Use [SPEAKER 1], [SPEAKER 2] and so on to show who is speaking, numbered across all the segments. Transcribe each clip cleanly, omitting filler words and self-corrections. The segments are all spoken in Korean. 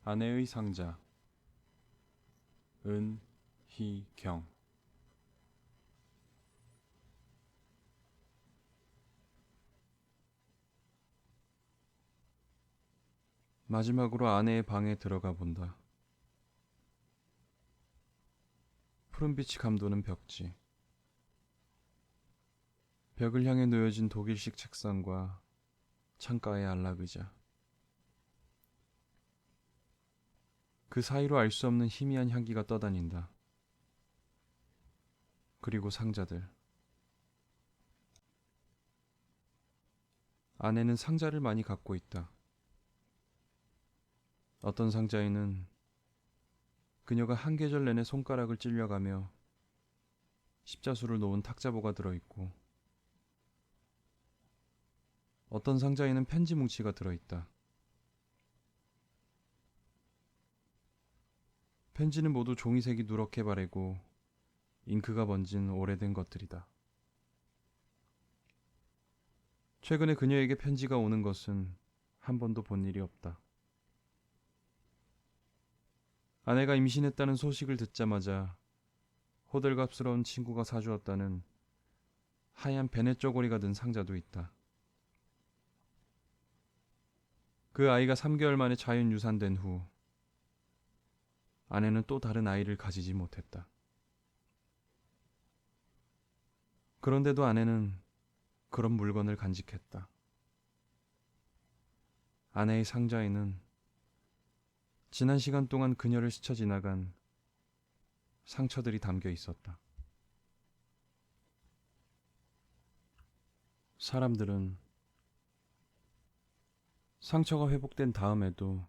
[SPEAKER 1] 아내의 상자. 은희경. 마지막으로 아내의 방에 들어가 본다. 푸른빛이 감도는 벽지. 벽을 향해 놓여진 독일식 책상과 창가의 안락의자. 그 사이로 알 수 없는 희미한 향기가 떠다닌다. 그리고 상자들. 아내는 상자를 많이 갖고 있다. 어떤 상자에는 그녀가 한 계절 내내 손가락을 찔려가며 십자수를 놓은 탁자보가 들어있고, 어떤 상자에는 편지 뭉치가 들어있다. 편지는 모두 종이색이 누렇게 바래고 잉크가 번진 오래된 것들이다. 최근에 그녀에게 편지가 오는 것은 한 번도 본 일이 없다. 아내가 임신했다는 소식을 듣자마자 호들갑스러운 친구가 사주었다는 하얀 베네 쪼고리가 든 상자도 있다. 그 아이가 3개월 만에 자연유산된 후 아내는 또 다른 아이를 가지지 못했다. 그런데도 아내는 그런 물건을 간직했다. 아내의 상자에는 지난 시간 동안 그녀를 스쳐 지나간 상처들이 담겨 있었다. 사람들은 상처가 회복된 다음에도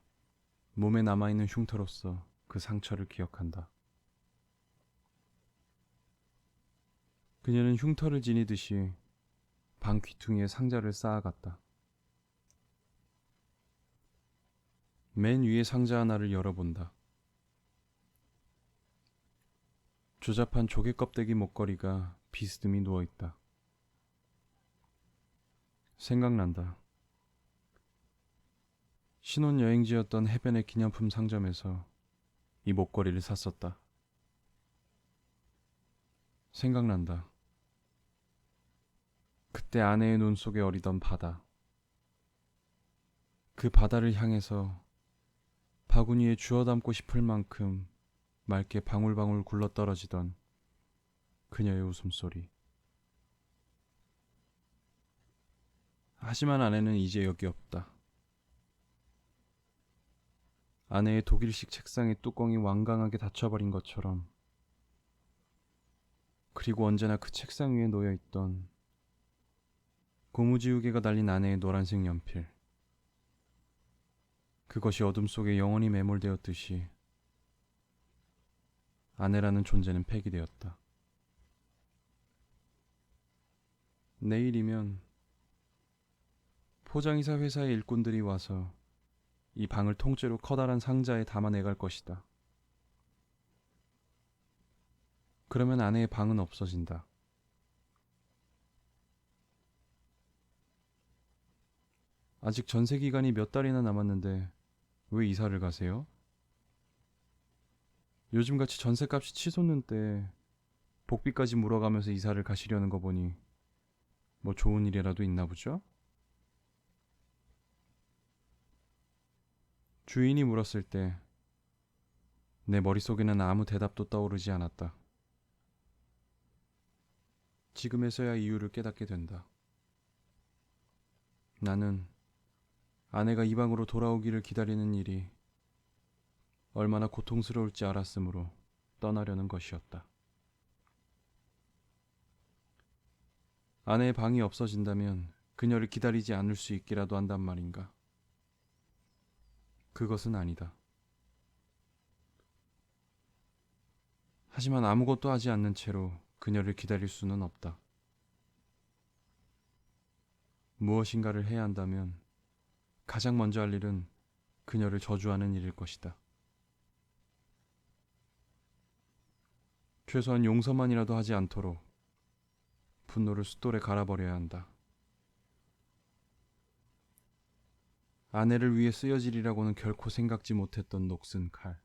[SPEAKER 1] 몸에 남아있는 흉터로서 그 상처를 기억한다. 그녀는 흉터를 지니듯이 방 귀퉁이에 상자를 쌓아갔다. 맨 위에 상자 하나를 열어본다. 조잡한 조개 껍데기 목걸이가 비스듬히 누워있다. 생각난다. 신혼여행지였던 해변의 기념품 상점에서 이 목걸이를 샀었다. 생각난다. 그때 아내의 눈 속에 어리던 바다. 그 바다를 향해서 바구니에 주워 담고 싶을 만큼 맑게 방울방울 굴러떨어지던 그녀의 웃음소리. 하지만 아내는 이제 여기 없다. 아내의 독일식 책상의 뚜껑이 완강하게 닫혀버린 것처럼, 그리고 언제나 그 책상 위에 놓여있던 고무지우개가 달린 아내의 노란색 연필. 그것이 어둠 속에 영원히 매몰되었듯이 아내라는 존재는 폐기되었다. 내일이면 포장이사 회사의 일꾼들이 와서 이 방을 통째로 커다란 상자에 담아내갈 것이다. 그러면 아내의 방은 없어진다. 아직 전세 기간이 몇 달이나 남았는데 왜 이사를 가세요? 요즘같이 전세값이 치솟는 때 복비까지 물어가면서 이사를 가시려는 거 보니 뭐 좋은 일이라도 있나 보죠? 주인이 물었을 때 내 머릿속에는 아무 대답도 떠오르지 않았다. 지금에서야 이유를 깨닫게 된다. 나는 아내가 이 방으로 돌아오기를 기다리는 일이 얼마나 고통스러울지 알았으므로 떠나려는 것이었다. 아내의 방이 없어진다면 그녀를 기다리지 않을 수 있기라도 한단 말인가? 그것은 아니다. 하지만 아무것도 하지 않는 채로 그녀를 기다릴 수는 없다. 무엇인가를 해야 한다면 가장 먼저 할 일은 그녀를 저주하는 일일 것이다. 최소한 용서만이라도 하지 않도록 분노를 숫돌에 갈아버려야 한다. 아내를 위해 쓰여지리라고는 결코 생각지 못했던 녹슨 칼.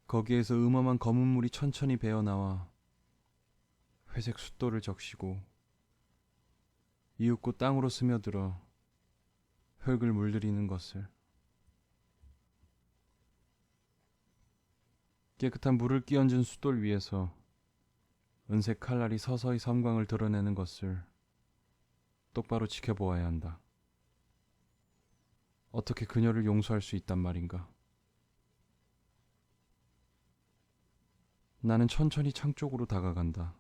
[SPEAKER 1] 거기에서 음험한 검은 물이 천천히 배어나와 회색 숫돌을 적시고 이윽고 땅으로 스며들어 흙을 물들이는 것을. 깨끗한 물을 끼얹은 숫돌 위에서 은색 칼날이 서서히 섬광을 드러내는 것을 똑바로 지켜보아야 한다. 어떻게 그녀를 용서할 수 있단 말인가. 나는 천천히 창 쪽으로 다가간다.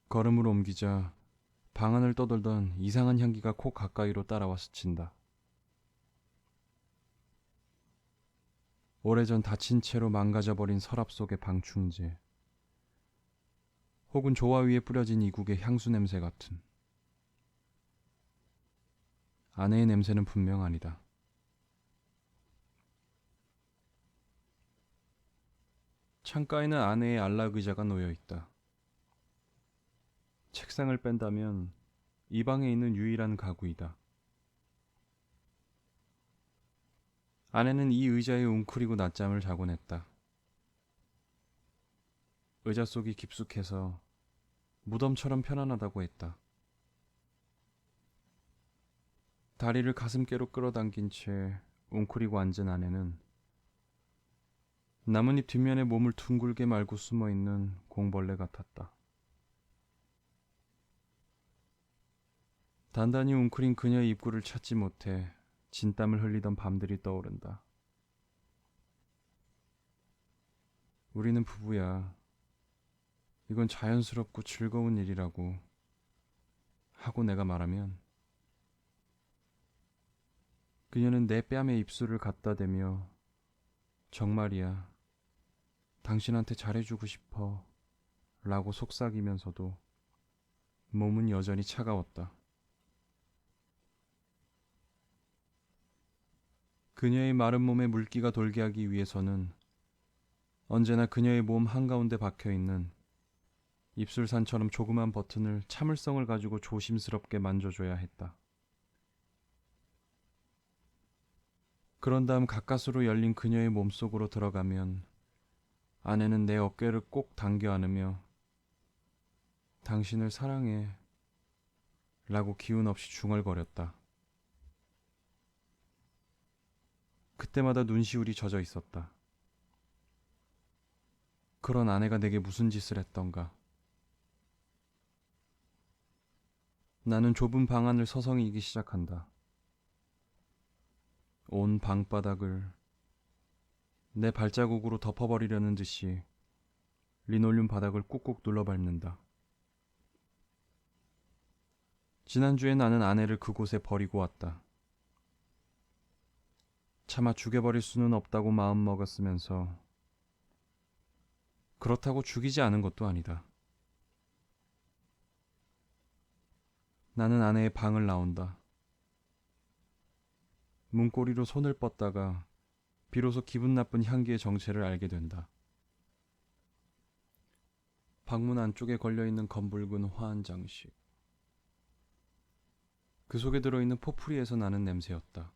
[SPEAKER 1] 걸음을 옮기자 방안을 떠돌던 이상한 향기가 코 가까이로 따라와 스친다. 오래전 다친 채로 망가져버린 서랍 속의 방충제, 혹은 조화 위에 뿌려진 이국의 향수 냄새 같은. 아내의 냄새는 분명 아니다. 창가에는 아내의 안락 의자가 놓여 있다. 책상을 뺀다면 이 방에 있는 유일한 가구이다. 아내는 이 의자에 웅크리고 낮잠을 자곤 했다. 의자 속이 깊숙해서 무덤처럼 편안하다고 했다. 다리를 가슴께로 끌어당긴 채 웅크리고 앉은 아내는 나뭇잎 뒷면에 몸을 둥글게 말고 숨어있는 공벌레 같았다. 단단히 웅크린 그녀의 입구를 찾지 못해 진땀을 흘리던 밤들이 떠오른다. 우리는 부부야. 이건 자연스럽고 즐거운 일이라고 하고 내가 말하면 그녀는 내 뺨에 입술을 갖다 대며 정말이야. 당신한테 잘해주고 싶어 라고 속삭이면서도 몸은 여전히 차가웠다. 그녀의 마른 몸에 물기가 돌게 하기 위해서는 언제나 그녀의 몸 한가운데 박혀있는 입술산처럼 조그만 버튼을 참을성을 가지고 조심스럽게 만져줘야 했다. 그런 다음 가까스로 열린 그녀의 몸속으로 들어가면 아내는 내 어깨를 꼭 당겨 안으며 당신을 사랑해 라고 기운 없이 중얼거렸다. 그때마다 눈시울이 젖어 있었다. 그런 아내가 내게 무슨 짓을 했던가. 나는 좁은 방 안을 서성이기 시작한다. 온 방바닥을 내 발자국으로 덮어버리려는 듯이 리놀륨 바닥을 꾹꾹 눌러 밟는다. 지난주에 나는 아내를 그곳에 버리고 왔다. 차마 죽여버릴 수는 없다고 마음먹었으면서 그렇다고 죽이지 않은 것도 아니다. 나는 아내의 방을 나온다. 문고리로 손을 뻗다가 비로소 기분 나쁜 향기의 정체를 알게 된다. 방문 안쪽에 걸려있는 검붉은 화한 장식. 그 속에 들어있는 포프리에서 나는 냄새였다.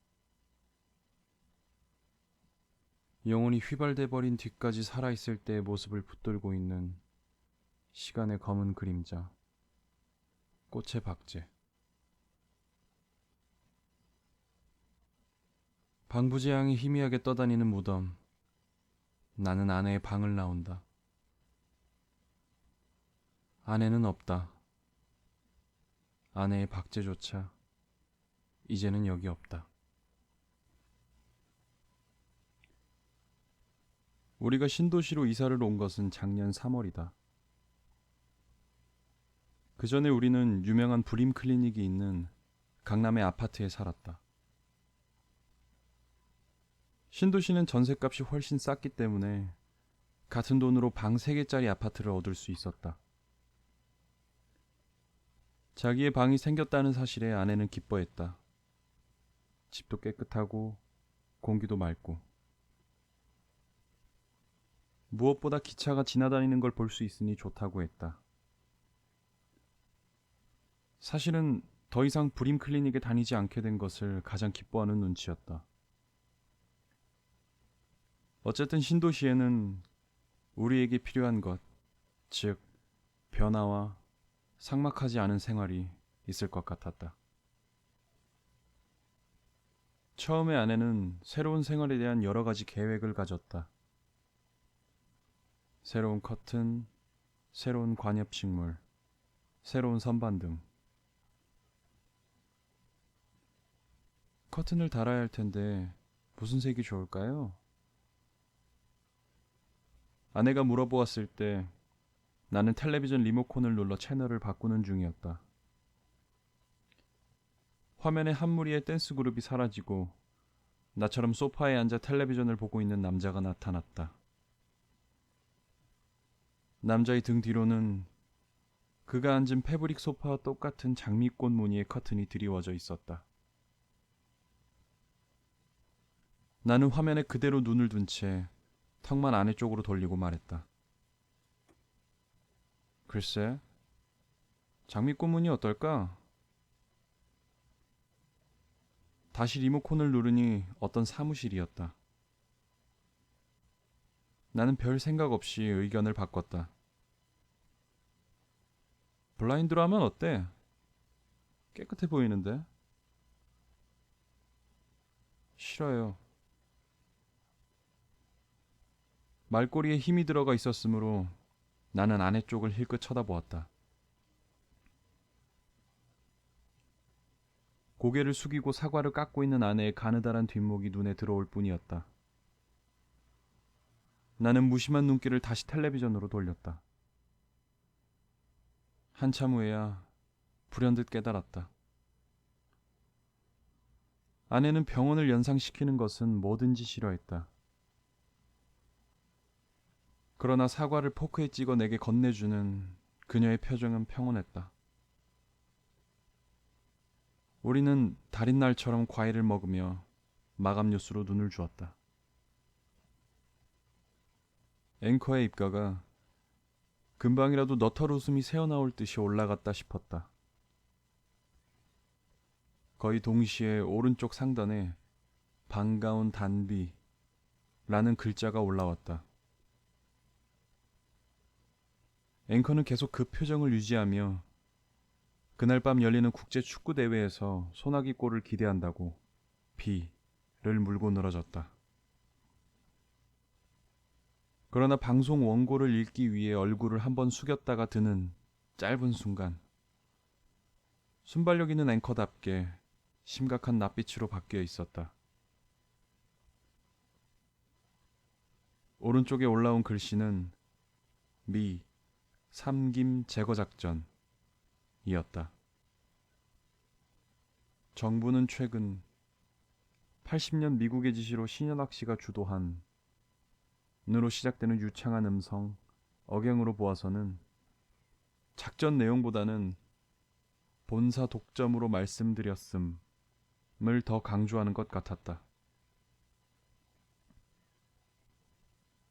[SPEAKER 1] 영혼이 휘발돼 버린 뒤까지 살아있을 때의 모습을 붙들고 있는 시간의 검은 그림자, 꽃의 박제. 방부제향이 희미하게 떠다니는 무덤. 나는 아내의 방을 나온다. 아내는 없다. 아내의 박제조차 이제는 여기 없다. 우리가 신도시로 이사를 온 것은 작년 3월이다. 그 전에 우리는 유명한 불임 클리닉이 있는 강남의 아파트에 살았다. 신도시는 전셋값이 훨씬 쌌기 때문에 같은 돈으로 방 3개짜리 아파트를 얻을 수 있었다. 자기의 방이 생겼다는 사실에 아내는 기뻐했다. 집도 깨끗하고 공기도 맑고 무엇보다 기차가 지나다니는 걸 볼 수 있으니 좋다고 했다. 사실은 더 이상 브림 클리닉에 다니지 않게 된 것을 가장 기뻐하는 눈치였다. 어쨌든 신도시에는 우리에게 필요한 것, 즉 변화와 삭막하지 않은 생활이 있을 것 같았다. 처음에 아내는 새로운 생활에 대한 여러 가지 계획을 가졌다. 새로운 커튼, 새로운 관엽식물, 새로운 선반 등. 커튼을 달아야 할 텐데 무슨 색이 좋을까요? 아내가 물어보았을 때 나는 텔레비전 리모컨을 눌러 채널을 바꾸는 중이었다. 화면에 한 무리의 댄스 그룹이 사라지고 나처럼 소파에 앉아 텔레비전을 보고 있는 남자가 나타났다. 남자의 등 뒤로는 그가 앉은 패브릭 소파와 똑같은 장미꽃 무늬의 커튼이 드리워져 있었다. 나는 화면에 그대로 눈을 둔 채 턱만 아래쪽으로 돌리고 말했다. 글쎄, 장미꽃 무늬 어떨까? 다시 리모컨을 누르니 어떤 사무실이었다. 나는 별 생각 없이 의견을 바꿨다. 블라인드로 하면 어때? 깨끗해 보이는데? 싫어요. 말꼬리에 힘이 들어가 있었으므로 나는 아내 쪽을 힐끗 쳐다보았다. 고개를 숙이고 사과를 깎고 있는 아내의 가느다란 뒷목이 눈에 들어올 뿐이었다. 나는 무심한 눈길을 다시 텔레비전으로 돌렸다. 한참 후에야 불현듯 깨달았다. 아내는 병원을 연상시키는 것은 뭐든지 싫어했다. 그러나 사과를 포크에 찍어 내게 건네주는 그녀의 표정은 평온했다. 우리는 달인 날처럼 과일을 먹으며 마감 뉴스로 눈을 주었다. 앵커의 입가가 금방이라도 너털 웃음이 새어나올 듯이 올라갔다 싶었다. 거의 동시에 오른쪽 상단에 반가운 단비라는 글자가 올라왔다. 앵커는 계속 그 표정을 유지하며 그날 밤 열리는 국제 축구 대회에서 소나기 골을 기대한다고 비를 물고 늘어졌다. 그러나 방송 원고를 읽기 위해 얼굴을 한번 숙였다가 드는 짧은 순간 순발력 있는 앵커답게 심각한 낯빛으로 바뀌어 있었다. 오른쪽에 올라온 글씨는 미 삼김 제거작전이었다. 정부는 최근 80년 미국의 지시로 신현학 씨가 주도한 으로 시작되는 유창한 음성 억양으로 보아서는 작전 내용보다는 본사 독점으로 말씀드렸음을 더 강조하는 것 같았다.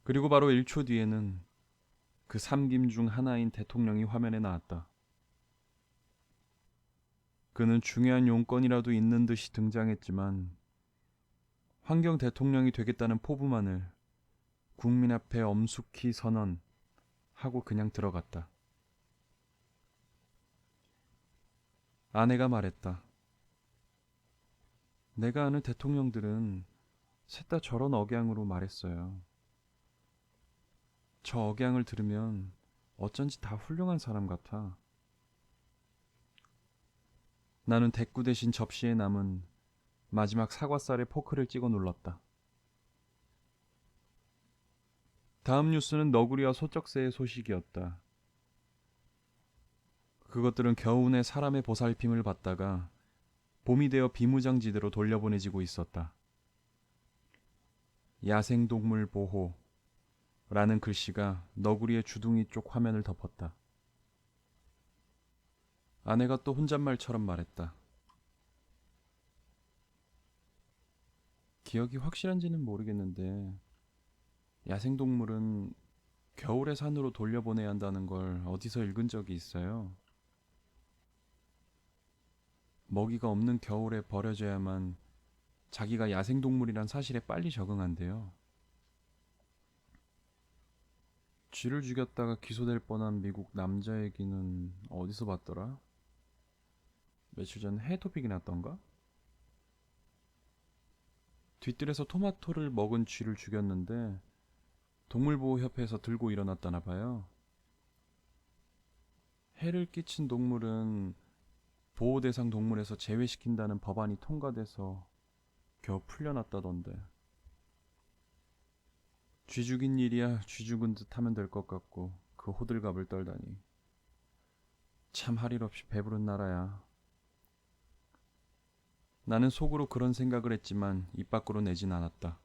[SPEAKER 1] 그리고 바로 1초 뒤에는 그 삼김 중 하나인 대통령이 화면에 나왔다. 그는 중요한 용건이라도 있는 듯이 등장했지만 환경 대통령이 되겠다는 포부만을 국민 앞에 엄숙히 선언하고 그냥 들어갔다. 아내가 말했다. 내가 아는 대통령들은 셋 다 저런 억양으로 말했어요. 저 억양을 들으면 어쩐지 다 훌륭한 사람 같아. 나는 대꾸 대신 접시에 남은 마지막 사과살에 포크를 찍어 눌렀다. 다음 뉴스는 너구리와 소쩍새의 소식이었다. 그것들은 겨우내 사람의 보살핌을 받다가 봄이 되어 비무장지대로 돌려보내지고 있었다. 야생동물 보호라는 글씨가 너구리의 주둥이 쪽 화면을 덮었다. 아내가 또 혼잣말처럼 말했다. 기억이 확실한지는 모르겠는데 야생동물은 겨울에 산으로 돌려보내야 한다는 걸 어디서 읽은 적이 있어요. 먹이가 없는 겨울에 버려져야만 자기가 야생동물이란 사실에 빨리 적응한대요. 쥐를 죽였다가 기소될 뻔한 미국 남자 얘기는 어디서 봤더라? 며칠 전 해토픽이 났던가? 뒤뜰에서 토마토를 먹은 쥐를 죽였는데 동물보호협회에서 들고 일어났다나 봐요. 해를 끼친 동물은 보호대상 동물에서 제외시킨다는 법안이 통과돼서 겨우 풀려났다던데. 쥐 죽인 일이야 쥐 죽은 듯 하면 될 것 같고 그 호들갑을 떨다니. 참 할 일 없이 배부른 나라야. 나는 속으로 그런 생각을 했지만 입 밖으로 내진 않았다.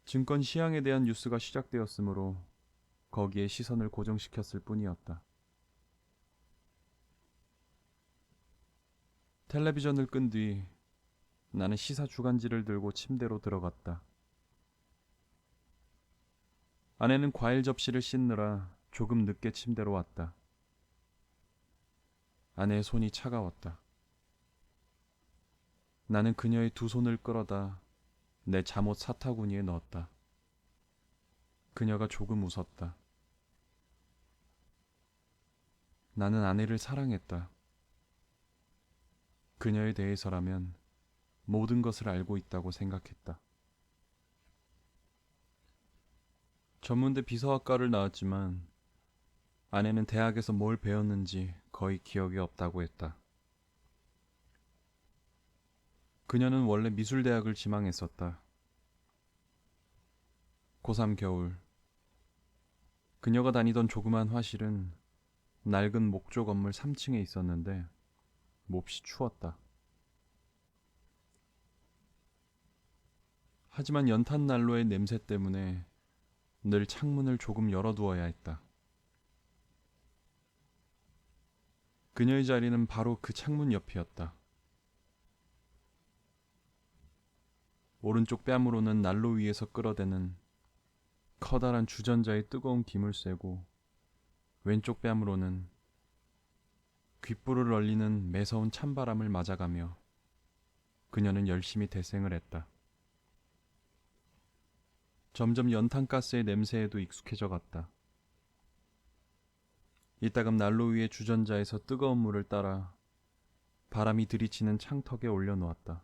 [SPEAKER 1] 증권 시황에 대한 뉴스가 시작되었으므로 거기에 시선을 고정시켰을 뿐이었다. 텔레비전을 끈 뒤 나는 시사 주간지를 들고 침대로 들어갔다. 아내는 과일 접시를 씻느라 조금 늦게 침대로 왔다. 아내의 손이 차가웠다. 나는 그녀의 두 손을 끌어다 내 잠옷 사타구니에 넣었다. 그녀가 조금 웃었다. 나는 아내를 사랑했다. 그녀에 대해서라면 모든 것을 알고 있다고 생각했다. 전문대 비서학과를 나왔지만 아내는 대학에서 뭘 배웠는지 거의 기억이 없다고 했다. 그녀는 원래 미술대학을 지망했었다. 고3 겨울, 그녀가 다니던 조그만 화실은 낡은 목조 건물 3층에 있었는데 몹시 추웠다. 하지만 연탄 난로의 냄새 때문에 늘 창문을 조금 열어두어야 했다. 그녀의 자리는 바로 그 창문 옆이었다. 오른쪽 뺨으로는 난로 위에서 끌어대는 커다란 주전자의 뜨거운 김을 쐬고 왼쪽 뺨으로는 귓불을 얼리는 매서운 찬바람을 맞아가며 그녀는 열심히 대생을 했다. 점점 연탄가스의 냄새에도 익숙해져 갔다. 이따금 난로 위의 주전자에서 뜨거운 물을 따라 바람이 들이치는 창턱에 올려놓았다.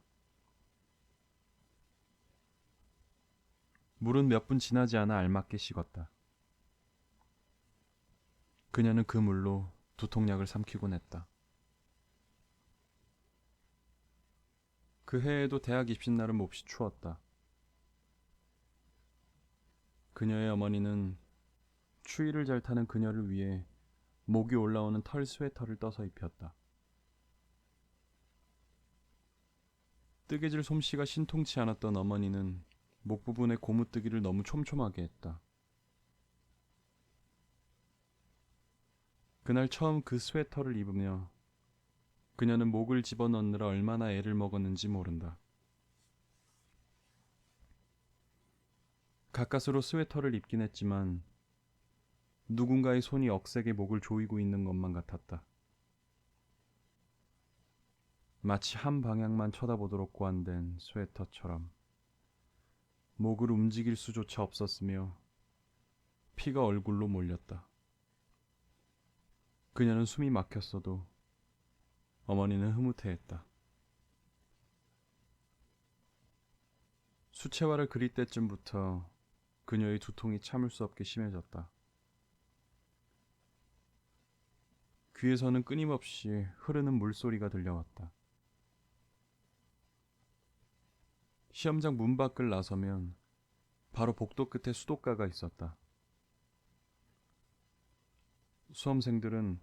[SPEAKER 1] 물은 몇 분 지나지 않아 알맞게 식었다. 그녀는 그 물로 두통약을 삼키곤 했다. 그 해에도 대학 입신날은 몹시 추웠다. 그녀의 어머니는 추위를 잘 타는 그녀를 위해 목이 올라오는 털 스웨터를 떠서 입혔다. 뜨개질 솜씨가 신통치 않았던 어머니는 목 부분의 고무뜨기를 너무 촘촘하게 했다. 그날 처음 그 스웨터를 입으며 그녀는 목을 집어넣느라 얼마나 애를 먹었는지 모른다. 가까스로 스웨터를 입긴 했지만 누군가의 손이 억세게 목을 조이고 있는 것만 같았다. 마치 한 방향만 쳐다보도록 고안된 스웨터처럼 목을 움직일 수조차 없었으며 피가 얼굴로 몰렸다. 그녀는 숨이 막혔어도 어머니는 흐뭇해했다. 수채화를 그릴 때쯤부터 그녀의 두통이 참을 수 없게 심해졌다. 귀에서는 끊임없이 흐르는 물소리가 들려왔다. 시험장 문 밖을 나서면 바로 복도 끝에 수도가가 있었다. 수험생들은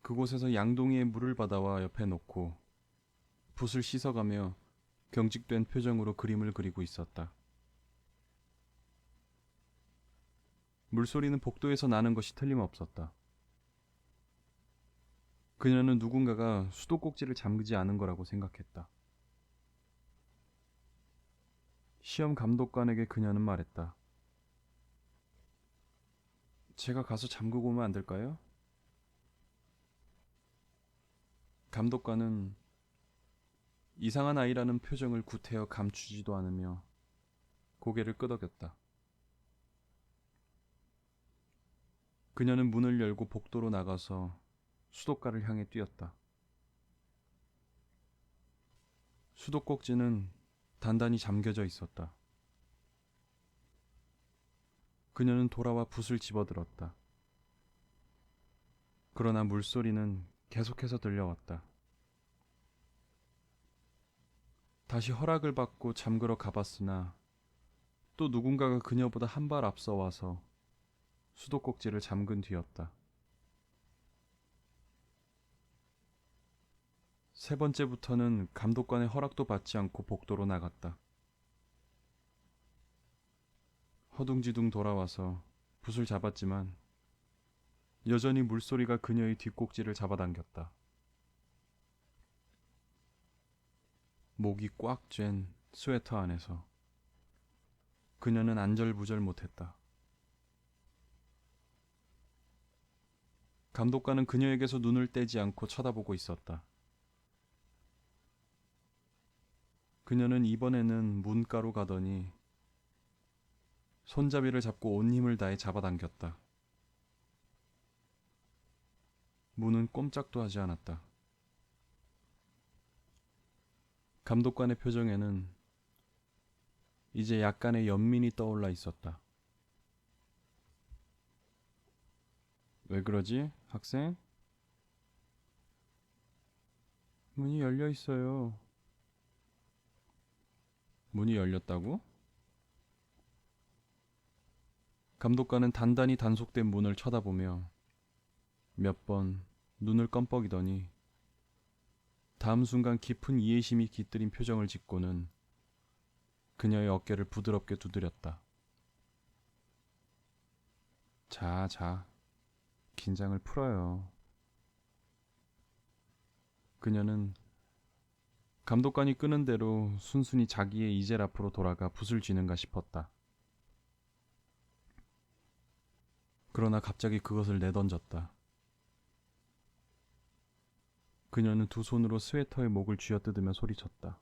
[SPEAKER 1] 그곳에서 양동이에 물을 받아와 옆에 놓고 붓을 씻어가며 경직된 표정으로 그림을 그리고 있었다. 물소리는 복도에서 나는 것이 틀림없었다. 그녀는 누군가가 수도꼭지를 잠그지 않은 거라고 생각했다. 시험 감독관에게 그녀는 말했다. 제가 가서 잠그고 오면 안 될까요? 감독관은 이상한 아이라는 표정을 구태여 감추지도 않으며 고개를 끄덕였다. 그녀는 문을 열고 복도로 나가서 수도가를 향해 뛰었다. 수도꼭지는 단단히 잠겨져 있었다. 그녀는 돌아와 붓을 집어들었다. 그러나 물소리는 계속해서 들려왔다. 다시 허락을 받고 잠그러 가봤으나 또 누군가가 그녀보다 한 발 앞서 와서 수도꼭지를 잠근 뒤였다. 세 번째부터는 감독관의 허락도 받지 않고 복도로 나갔다. 허둥지둥 돌아와서 붓을 잡았지만 여전히 물소리가 그녀의 뒷꼭지를 잡아당겼다. 목이 꽉 쬐는 스웨터 안에서 그녀는 안절부절 못했다. 감독관은 그녀에게서 눈을 떼지 않고 쳐다보고 있었다. 그녀는 이번에는 문가로 가더니 손잡이를 잡고 온 힘을 다해 잡아당겼다. 문은 꼼짝도 하지 않았다. 감독관의 표정에는 이제 약간의 연민이 떠올라 있었다. 왜 그러지, 학생? 문이 열려 있어요. 문이 열렸다고? 감독관은 단단히 단속된 문을 쳐다보며 몇 번 눈을 껌뻑이더니 다음 순간 깊은 이해심이 깃들인 표정을 짓고는 그녀의 어깨를 부드럽게 두드렸다. 자, 긴장을 풀어요. 그녀는 감독관이 끄는 대로 순순히 자기의 이젤 앞으로 돌아가 붓을 쥐는가 싶었다. 그러나 갑자기 그것을 내던졌다. 그녀는 두 손으로 스웨터의 목을 쥐어뜯으며 소리쳤다.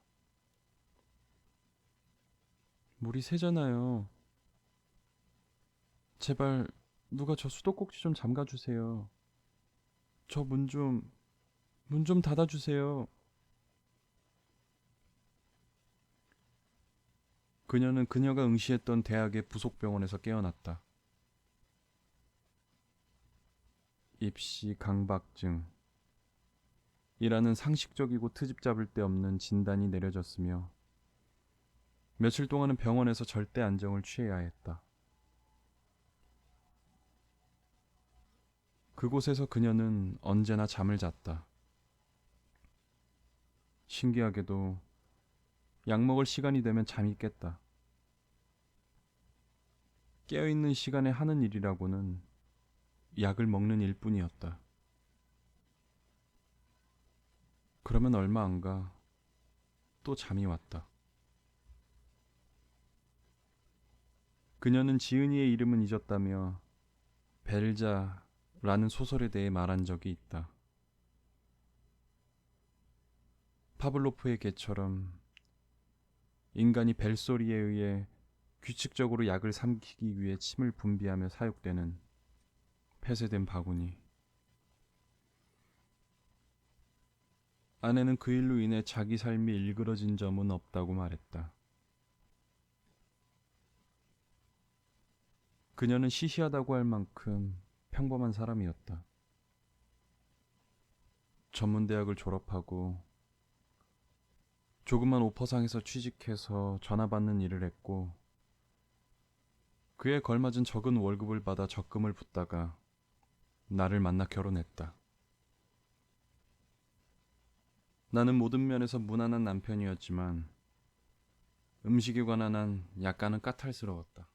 [SPEAKER 1] 물이 새잖아요. 제발 누가 저 수도꼭지 좀 잠가주세요. 저 문 좀 닫아주세요. 그녀는 그녀가 응시했던 대학의 부속병원에서 깨어났다. 입시 강박증 이라는 상식적이고 트집 잡을 데 없는 진단이 내려졌으며 며칠 동안은 병원에서 절대 안정을 취해야 했다. 그곳에서 그녀는 언제나 잠을 잤다. 신기하게도 약 먹을 시간이 되면 잠이 깼다. 깨어있는 시간에 하는 일이라고는 약을 먹는 일뿐이었다. 그러면 얼마 안 가 또 잠이 왔다. 그녀는 지은이의 이름은 잊었다며 벨자라는 소설에 대해 말한 적이 있다. 파블로프의 개처럼 인간이 벨소리에 의해 규칙적으로 약을 삼키기 위해 침을 분비하며 사육되는 폐쇄된 바구니. 아내는 그 일로 인해 자기 삶이 일그러진 점은 없다고 말했다. 그녀는 시시하다고 할 만큼 평범한 사람이었다. 전문대학을 졸업하고 조그만 오퍼상에서 취직해서 전화 받는 일을 했고 그에 걸맞은 적은 월급을 받아 적금을 붓다가 나를 만나 결혼했다. 나는 모든 면에서 무난한 남편이었지만 음식에 관한 한 약간은 까탈스러웠다.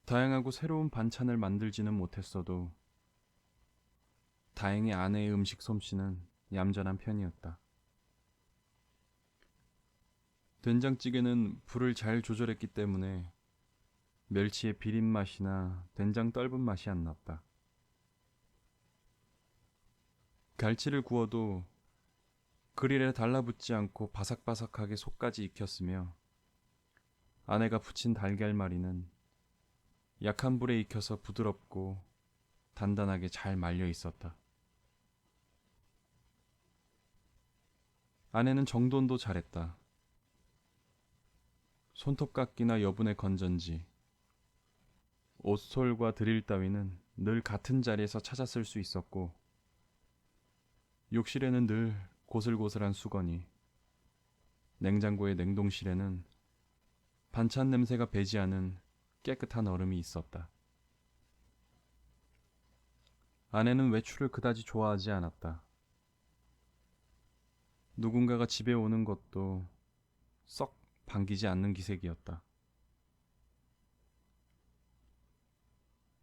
[SPEAKER 1] 다양하고 새로운 반찬을 만들지는 못했어도 다행히 아내의 음식 솜씨는 얌전한 편이었다. 된장찌개는 불을 잘 조절했기 때문에 멸치의 비린 맛이나 된장 떫은 맛이 안 났다. 갈치를 구워도 그릴에 달라붙지 않고 바삭바삭하게 속까지 익혔으며 아내가 부친 달걀말이는 약한 불에 익혀서 부드럽고 단단하게 잘 말려 있었다. 아내는 정돈도 잘했다. 손톱깎이나 여분의 건전지, 옷솔과 드릴 따위는 늘 같은 자리에서 찾아 쓸 수 있었고 욕실에는 늘 고슬고슬한 수건이, 냉장고의 냉동실에는 반찬 냄새가 배지 않은 깨끗한 얼음이 있었다. 아내는 외출을 그다지 좋아하지 않았다. 누군가가 집에 오는 것도 썩 반기지 않는 기색이었다.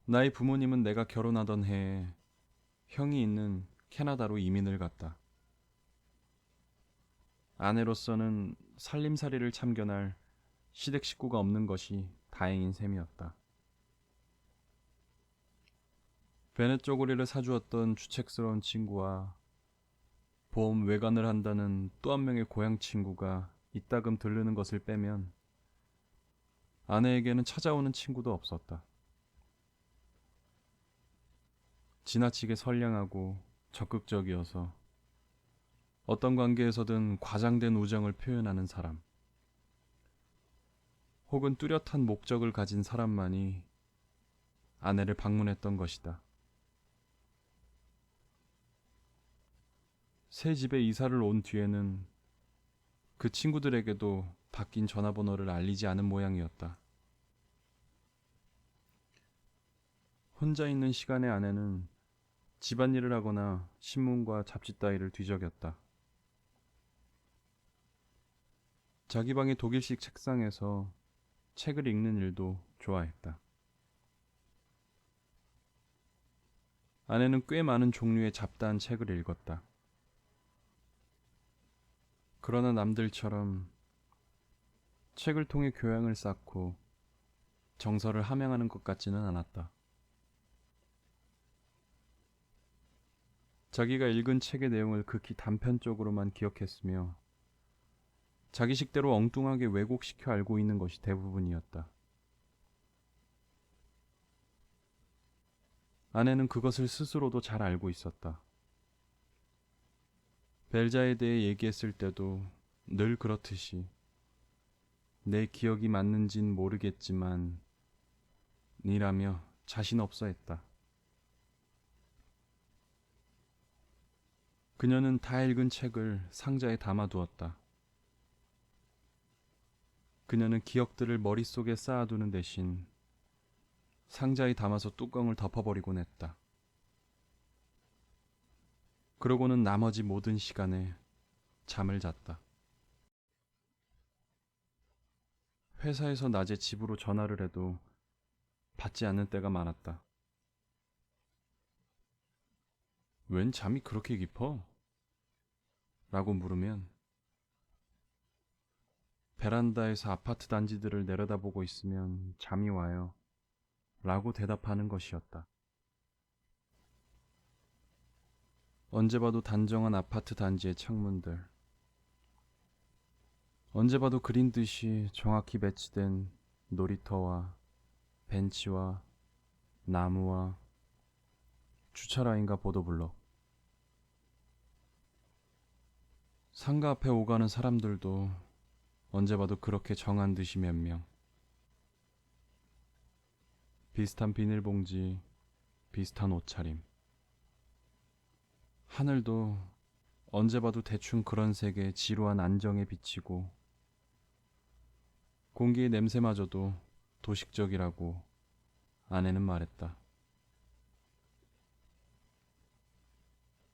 [SPEAKER 1] 나의 부모님은 내가 결혼하던 해에 형이 있는 캐나다로 이민을 갔다. 아내로서는 살림살이를 참견할 시댁 식구가 없는 것이 다행인 셈이었다. 베넷 쪼고리를 사주었던 주책스러운 친구와 보험 외관을 한다는 또 한 명의 고향 친구가 이따금 들르는 것을 빼면 아내에게는 찾아오는 친구도 없었다. 지나치게 선량하고 적극적이어서 어떤 관계에서든 과장된 우정을 표현하는 사람, 혹은 뚜렷한 목적을 가진 사람만이 아내를 방문했던 것이다. 새 집에 이사를 온 뒤에는 그 친구들에게도 바뀐 전화번호를 알리지 않은 모양이었다. 혼자 있는 시간에 아내는 집안일을 하거나 신문과 잡지 따위를 뒤적였다. 자기 방의 독일식 책상에서 책을 읽는 일도 좋아했다. 아내는 꽤 많은 종류의 잡다한 책을 읽었다. 그러나 남들처럼 책을 통해 교양을 쌓고 정서를 함양하는 것 같지는 않았다. 자기가 읽은 책의 내용을 극히 단편적으로만 기억했으며 자기 식대로 엉뚱하게 왜곡시켜 알고 있는 것이 대부분이었다. 아내는 그것을 스스로도 잘 알고 있었다. 벨자에 대해 얘기했을 때도 늘 그렇듯이 내 기억이 맞는진 모르겠지만 니라며 자신 없어 했다. 그녀는 다 읽은 책을 상자에 담아두었다. 그녀는 기억들을 머릿속에 쌓아두는 대신 상자에 담아서 뚜껑을 덮어버리곤 했다. 그러고는 나머지 모든 시간에 잠을 잤다. 회사에서 낮에 집으로 전화를 해도 받지 않는 때가 많았다. 웬 잠이 그렇게 깊어? 라고 물으면 베란다에서 아파트 단지들을 내려다보고 있으면 잠이 와요. 라고 대답하는 것이었다. 언제 봐도 단정한 아파트 단지의 창문들. 언제 봐도 그린 듯이 정확히 배치된 놀이터와 벤치와 나무와 주차라인과 보도블록. 상가 앞에 오가는 사람들도 언제 봐도 그렇게 정한 듯이 몇 명. 비슷한 비닐봉지, 비슷한 옷차림. 하늘도 언제 봐도 대충 그런 색의 지루한 안정에 비치고 공기의 냄새마저도 도식적이라고 아내는 말했다.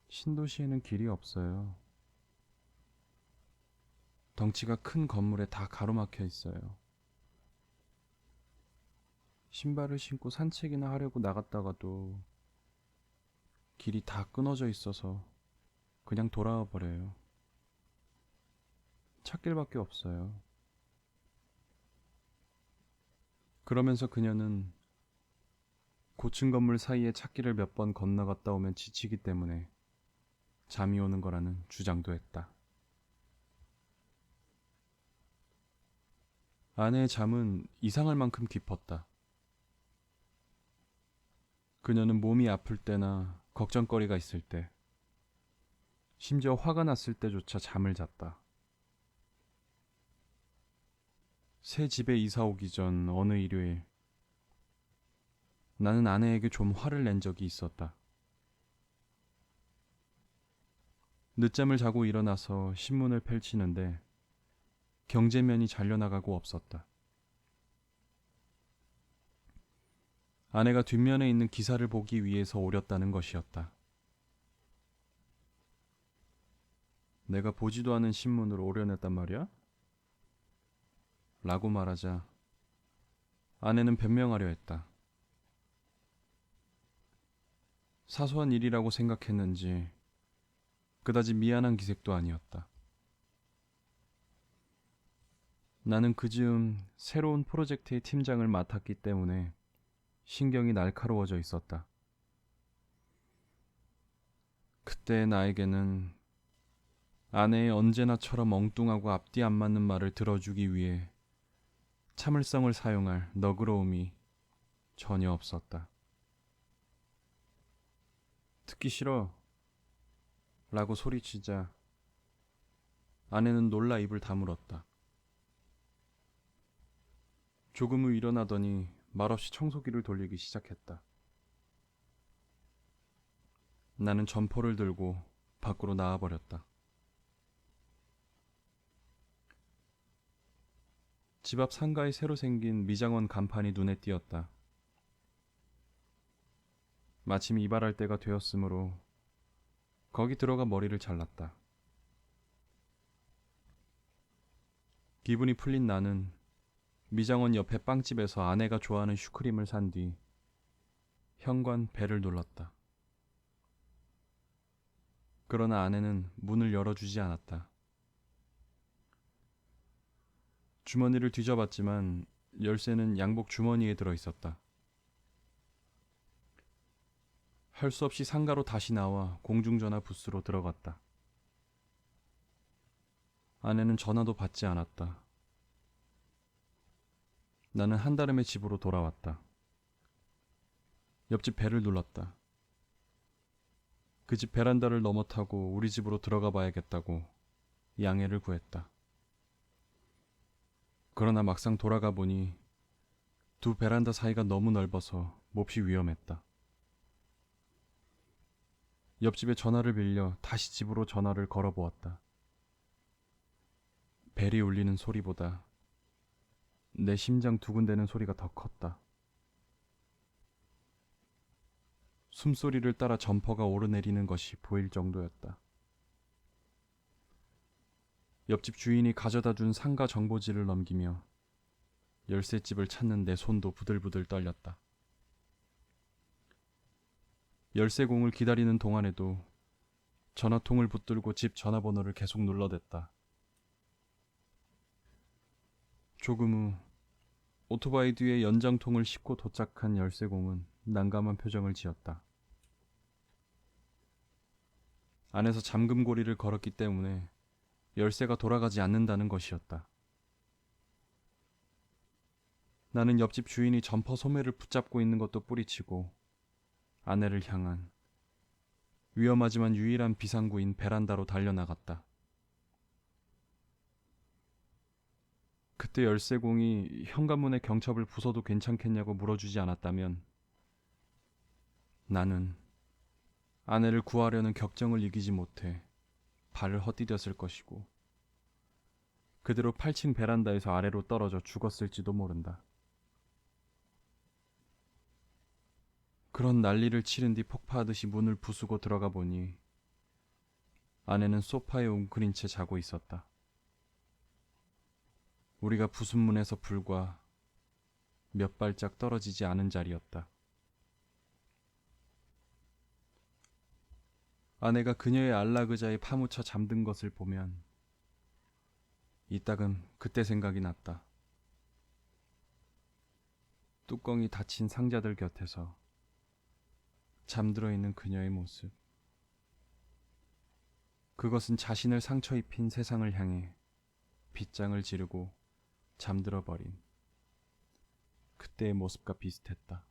[SPEAKER 1] 신도시에는 길이 없어요. 덩치가 큰 건물에 다 가로막혀 있어요. 신발을 신고 산책이나 하려고 나갔다가도 길이 다 끊어져 있어서 그냥 돌아와 버려요. 찾길밖에 없어요. 그러면서 그녀는 고층 건물 사이에 찾기를 몇 번 건너갔다 오면 지치기 때문에 잠이 오는 거라는 주장도 했다. 아내의 잠은 이상할 만큼 깊었다. 그녀는 몸이 아플 때나 걱정거리가 있을 때, 심지어 화가 났을 때조차 잠을 잤다. 새 집에 이사 오기 전 어느 일요일, 나는 아내에게 좀 화를 낸 적이 있었다. 늦잠을 자고 일어나서 신문을 펼치는데 경제면이 잘려나가고 없었다. 아내가 뒷면에 있는 기사를 보기 위해서 오렸다는 것이었다. 내가 보지도 않은 신문을 오려냈단 말이야? 라고 말하자 아내는 변명하려 했다. 사소한 일이라고 생각했는지 그다지 미안한 기색도 아니었다. 나는 그 즈음 새로운 프로젝트의 팀장을 맡았기 때문에 신경이 날카로워져 있었다. 그때 나에게는 아내의 언제나처럼 엉뚱하고 앞뒤 안 맞는 말을 들어주기 위해 참을성을 사용할 너그러움이 전혀 없었다. 듣기 싫어 라고 소리치자 아내는 놀라 입을 다물었다. 조금 후 일어나더니 말없이 청소기를 돌리기 시작했다. 나는 점포를 들고 밖으로 나와버렸다. 집 앞 상가에 새로 생긴 미장원 간판이 눈에 띄었다. 마침 이발할 때가 되었으므로 거기 들어가 머리를 잘랐다. 기분이 풀린 나는 미장원 옆에 빵집에서 아내가 좋아하는 슈크림을 산 뒤 현관 벨을 눌렀다. 그러나 아내는 문을 열어주지 않았다. 주머니를 뒤져봤지만 열쇠는 양복 주머니에 들어있었다. 할 수 없이 상가로 다시 나와 공중전화 부스로 들어갔다. 아내는 전화도 받지 않았다. 나는 한달음에 집으로 돌아왔다. 옆집 벨을 눌렀다. 그 집 베란다를 넘어 타고 우리 집으로 들어가 봐야겠다고 양해를 구했다. 그러나 막상 돌아가 보니 두 베란다 사이가 너무 넓어서 몹시 위험했다. 옆집에 전화를 빌려 다시 집으로 전화를 걸어보았다. 벨이 울리는 소리보다 내 심장 두근대는 소리가 더 컸다. 숨소리를 따라 점퍼가 오르내리는 것이 보일 정도였다. 옆집 주인이 가져다 준 상가 정보지를 넘기며 열쇠집을 찾는 내 손도 부들부들 떨렸다. 열쇠공을 기다리는 동안에도 전화통을 붙들고 집 전화번호를 계속 눌러댔다. 조금 후 오토바이 뒤에 연장통을 싣고 도착한 열쇠공은 난감한 표정을 지었다. 안에서 잠금고리를 걸었기 때문에 열쇠가 돌아가지 않는다는 것이었다. 나는 옆집 주인이 점퍼 소매를 붙잡고 있는 것도 뿌리치고 아내를 향한 위험하지만 유일한 비상구인 베란다로 달려나갔다. 그때 열쇠공이 현관문의 경첩을 부숴도 괜찮겠냐고 물어주지 않았다면 나는 아내를 구하려는 격정을 이기지 못해 발을 헛디뎠을 것이고 그대로 8층 베란다에서 아래로 떨어져 죽었을지도 모른다. 그런 난리를 치른 뒤 폭파하듯이 문을 부수고 들어가 보니 아내는 소파에 웅크린 채 자고 있었다. 우리가 부순 문에서 불과 몇 발짝 떨어지지 않은 자리였다. 아내가 그녀의 안락의자에 파묻혀 잠든 것을 보면 이따금 그때 생각이 났다. 뚜껑이 닫힌 상자들 곁에서 잠들어 있는 그녀의 모습. 그것은 자신을 상처 입힌 세상을 향해 빗장을 지르고 잠들어 버린 그때의 모습과 비슷했다.